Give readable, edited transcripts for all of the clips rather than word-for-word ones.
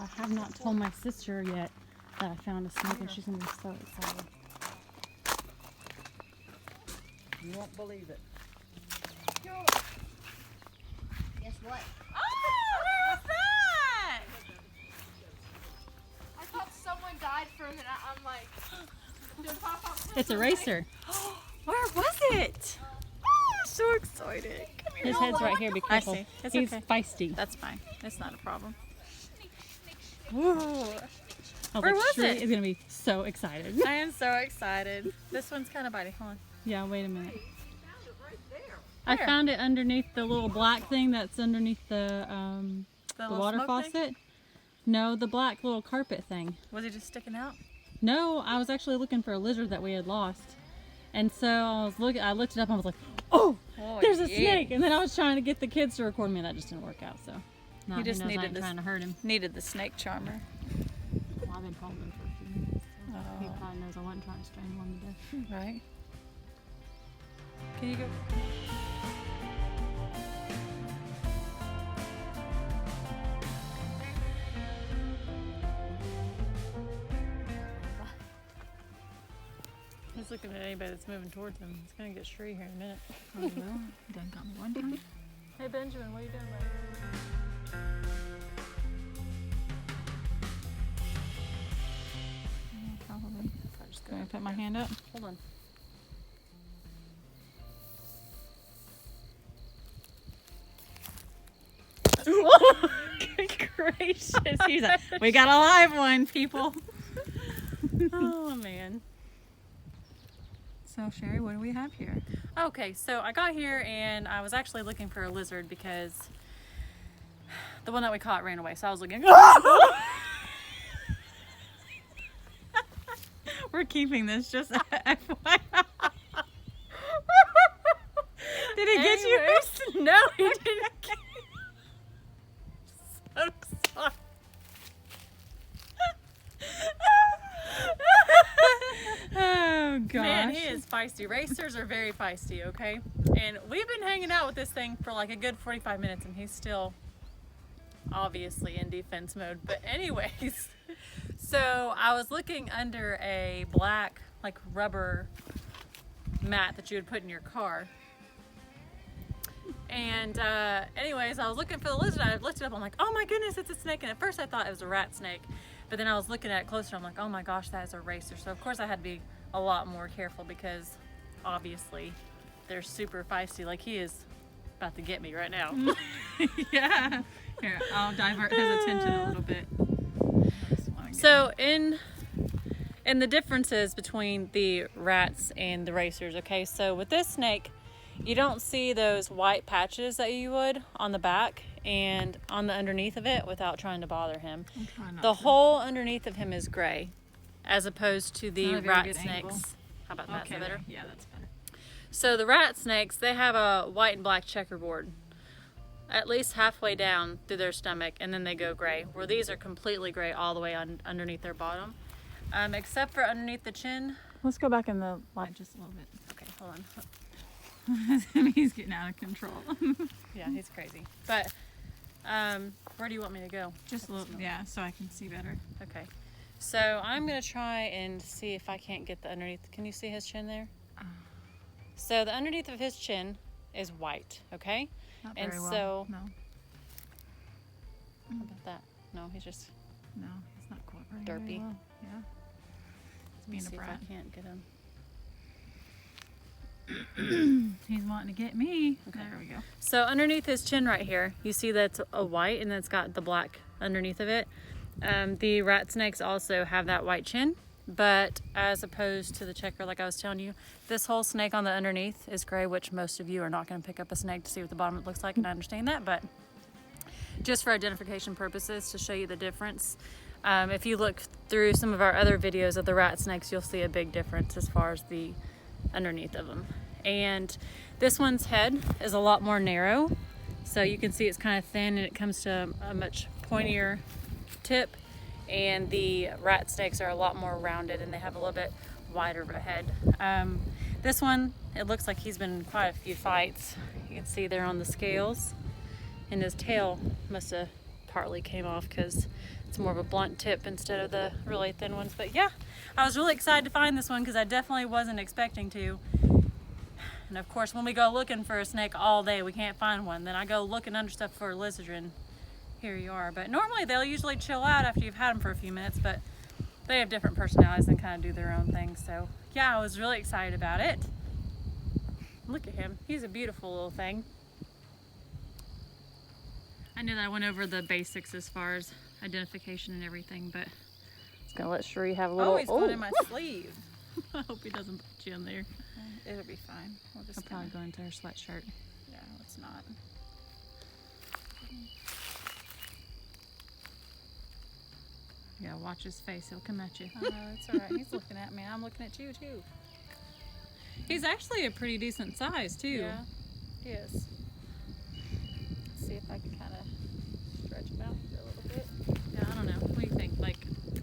I have not told my sister yet that I found a snake, and she's gonna be so excited. You won't believe it. Guess what? Oh, what is that? I thought someone died for a minute. I'm like, It's a racer. Where was it? Oh, I'm so excited. Come here. His head's right here. Be I careful. see. It's He's okay. feisty. That's fine. It's not a problem. I Ooh. was Where like, was Sheree it? is gonna be so excited. I am so excited. This one's kind of bitey. Hold on. Yeah, wait a minute. Where? I found it underneath the little black thing that's underneath the little water smoke thing? faucet. No, the black little carpet thing. Was he just sticking out? No, I was actually looking for a lizard that we had lost. And so I looked it up and I was like, oh, there's a snake. And then I was trying to get the kids to record me and that just didn't work out. So now You he just knows I needed ain't this- trying to hurt him. Needed the snake charmer. Well, I've been holding him for a few minutes. So he Oh. probably knows I wasn't trying to strangle him to death. Right. Can you go? He's looking at anybody that's moving towards him. He's gonna get Shree here in a minute. Oh, well, done got me one time. Hey Benjamin, what are you doing, buddy? Probably. Just Can I put my hand up? Hold on. Good gracious. He's like, we got a live one, people. Oh man. So, Sherry, what do we have here? Okay, so I got here and I was actually looking for a lizard because the one that we caught ran away. So I was looking. We're keeping this just FYI. Did it get you? Anyways, no, he didn't. So sorry. Oh, gosh. Man, he is feisty. Racers are very feisty, okay? And we've been hanging out with this thing for like a good 45 minutes and he's still obviously in defense mode. But anyways, so I was looking under a black like rubber mat that you would put in your car. And anyways, I was looking for the lizard. I looked it up. I'm like, oh my goodness, it's a snake. And at first I thought it was a rat snake. But then I was looking at it closer. I'm like, oh my gosh, that is a racer. So of course I had to be a lot more careful because obviously they're super feisty. Like he is about to get me right now. Yeah. Here, I'll divert his attention a little bit. So in the differences between the rats and the racers, okay, so with this snake, you don't see those white patches that you would on the back and on the underneath of it without trying to bother him. The whole underneath of him is gray, as opposed to the Not a very rat good snakes. angle. How about that? Is that better? Yeah, that's better. So the rat snakes, they have a white and black checkerboard at least halfway down through their stomach, and then they go gray, where these are completely gray all the way underneath their bottom, except for underneath the chin. Let's go back in the light just a little bit. Okay, hold on. He's getting out of control. Yeah, he's crazy. But where do you want me to go? Just a little, yeah, so I can see better. Okay. So I'm going to try and see if I can't get the underneath. Can you see his chin there? So the underneath of his chin is white, okay? Not And very well. so- No, How about that? No, he's just no, it's not cooperating. Derpy. Very well. Yeah. It's being a see if brat. I can't get him. He's wanting to get me. Okay. There we go. So underneath his chin right here, you see that's a white and then it's got the black underneath of it. The rat snakes also have that white chin, but as opposed to the checker, like I was telling you, this whole snake on the underneath is gray, which most of you are not going to pick up a snake to see what the bottom looks like, and I understand that, but just for identification purposes to show you the difference. If you look through some of our other videos of the rat snakes, you'll see a big difference as far as the underneath of them. And this one's head is a lot more narrow, so you can see it's kind of thin and it comes to a much pointier tip, and the rat snakes are a lot more rounded and they have a little bit wider of a head. This one, it looks like he's been in quite a few fights. You can see there on the scales, and his tail must have partly came off because It's more of a blunt tip instead of the really thin ones. But yeah, I was really excited to find this one because I definitely wasn't expecting to. And of course, when we go looking for a snake all day, we can't find one. Then I go looking under stuff for a lizard, and here you are. But normally they'll usually chill out after you've had them for a few minutes, but they have different personalities and kind of do their own thing. So yeah, I was really excited about it. Look at him. He's a beautiful little thing. I knew that I went over the basics as far as identification and everything, but I'm just gonna let Sheree have a little. Oh, he's going in my sleeve. I hope he doesn't put you in there. It'll be fine. We'll just He'll probably go into her sweatshirt. Yeah, let's not. You gotta watch his face. He'll come at you. Oh, it's all right. He's looking at me. I'm looking at you too. He's actually a pretty decent size too. Yeah, he is. Let's see if I can kind of stretch him out here a little bit. Yeah, I don't know. What do you think? Like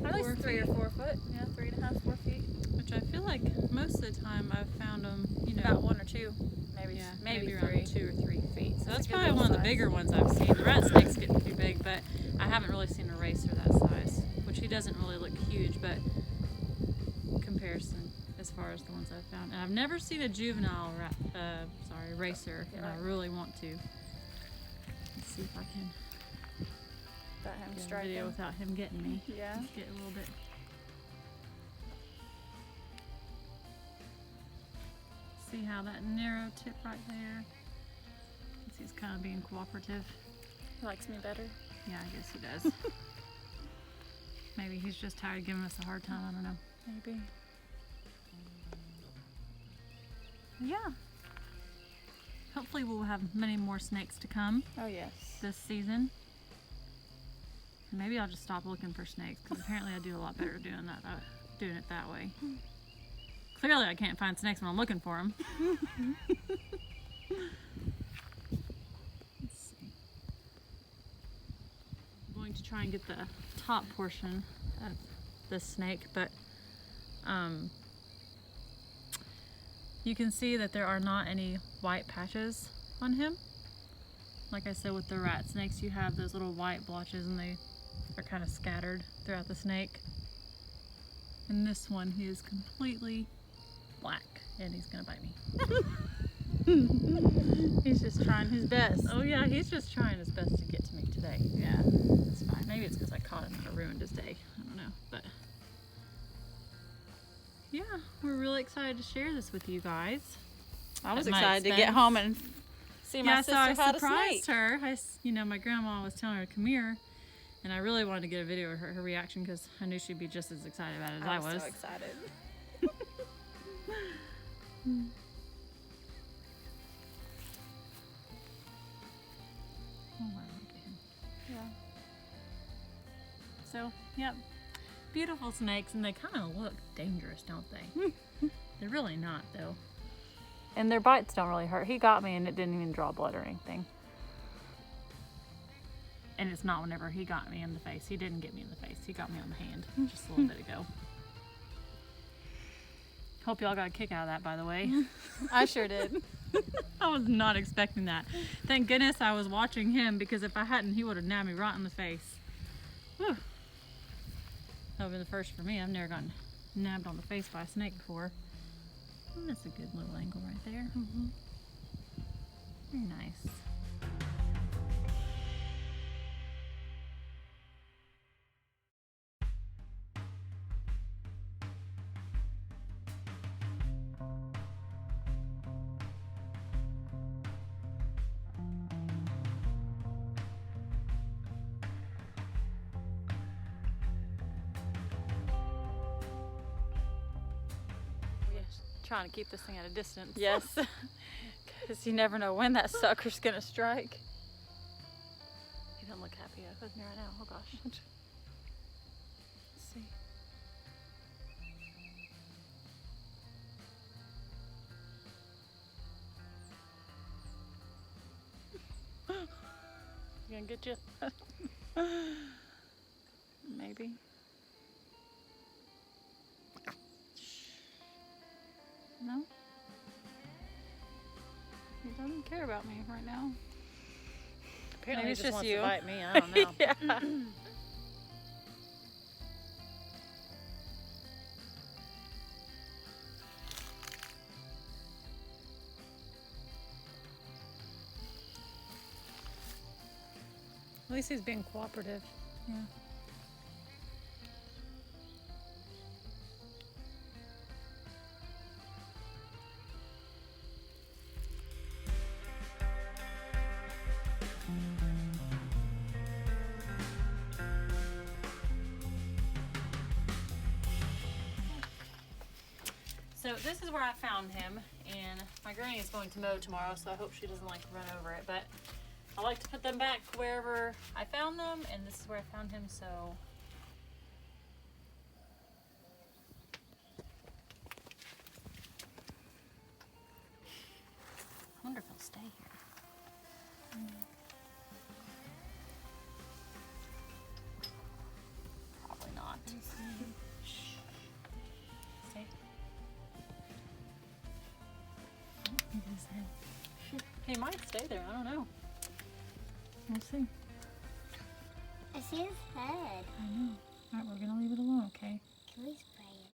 At least 3 or 4 foot. Yeah, 3.5, 4 feet. Which I feel like most of the time I've found them, you know, About 1 or 2, maybe. yeah, maybe around 3. 2 or 3 feet. So that's a good probably little one of the size. bigger ones I've seen. The rat snake's getting too big, but I haven't really seen a racer that size. Which he doesn't really look huge, but in comparison as far as the ones I've found. And I've never seen a juvenile racer, and I really want to. Let's see if I can Got him get a striking. video without him getting me. Yeah. Let's get a little bit. See how that narrow tip right there? He's kind of being cooperative. He likes me better. Yeah, I guess he does. Maybe he's just tired of giving us a hard time. I don't know. Maybe. Yeah. Hopefully we'll have many more snakes to come Oh, yes. this season. Maybe I'll just stop looking for snakes because apparently I do a lot better doing it that way. Clearly I can't find snakes when I'm looking for them. Let's see. I'm going to try and get the top portion of this snake, but you can see that there are not any white patches on him. Like I said, with the rat snakes, you have those little white blotches and they are kind of scattered throughout the snake. And this one, he is completely black and he's gonna bite me. He's just trying his best. Oh yeah, he's just trying his best to get to me today. Yeah, that's fine. Maybe it's because I caught him and I ruined his day. I don't know, but yeah, we're really excited to share this with you guys. I was At my excited to get expense. home and see my Yeah, sister so I had a surprised snake. her. My grandma was telling her to come here, and I really wanted to get a video of her reaction because I knew she'd be just as excited about it as I was. so excited. Oh, wow, look at him. Yeah. So, yep, beautiful snakes, and they kind of look dangerous, don't they? They're really not, though. And their bites don't really hurt. He got me, and it didn't even draw blood or anything. And it's not whenever he got me in the face. He didn't get me in the face. He got me on the hand just a little bit ago. Hope y'all got a kick out of that, by the way. I sure did. I was not expecting that. Thank goodness I was watching him, because if I hadn't, he would have nabbed me right in the face. Whew. That would have been the first for me. I've never gotten nabbed on the face by a snake before. Oh, that's a good little angle right there. Very nice. Trying to keep this thing at a distance. Yes. Because you never know when that sucker's going to strike. He doesn't look happy with me right now. Oh gosh. Let's see. You gonna get you? Maybe. No? He doesn't care about me right now. Apparently Maybe he it's just just wants you. to bite me. I don't know. Yeah. At least he's being cooperative. Yeah. So this is where I found him, and my granny is going to mow tomorrow, so I hope she doesn't like run over it. But I like to put them back wherever I found them, and this is where I found him. So I wonder if he'll stay here. Probably not. Shh. Stay. He might stay there. I don't know. We'll see. I see his head. I know. All right, we're gonna leave it alone, okay? Can we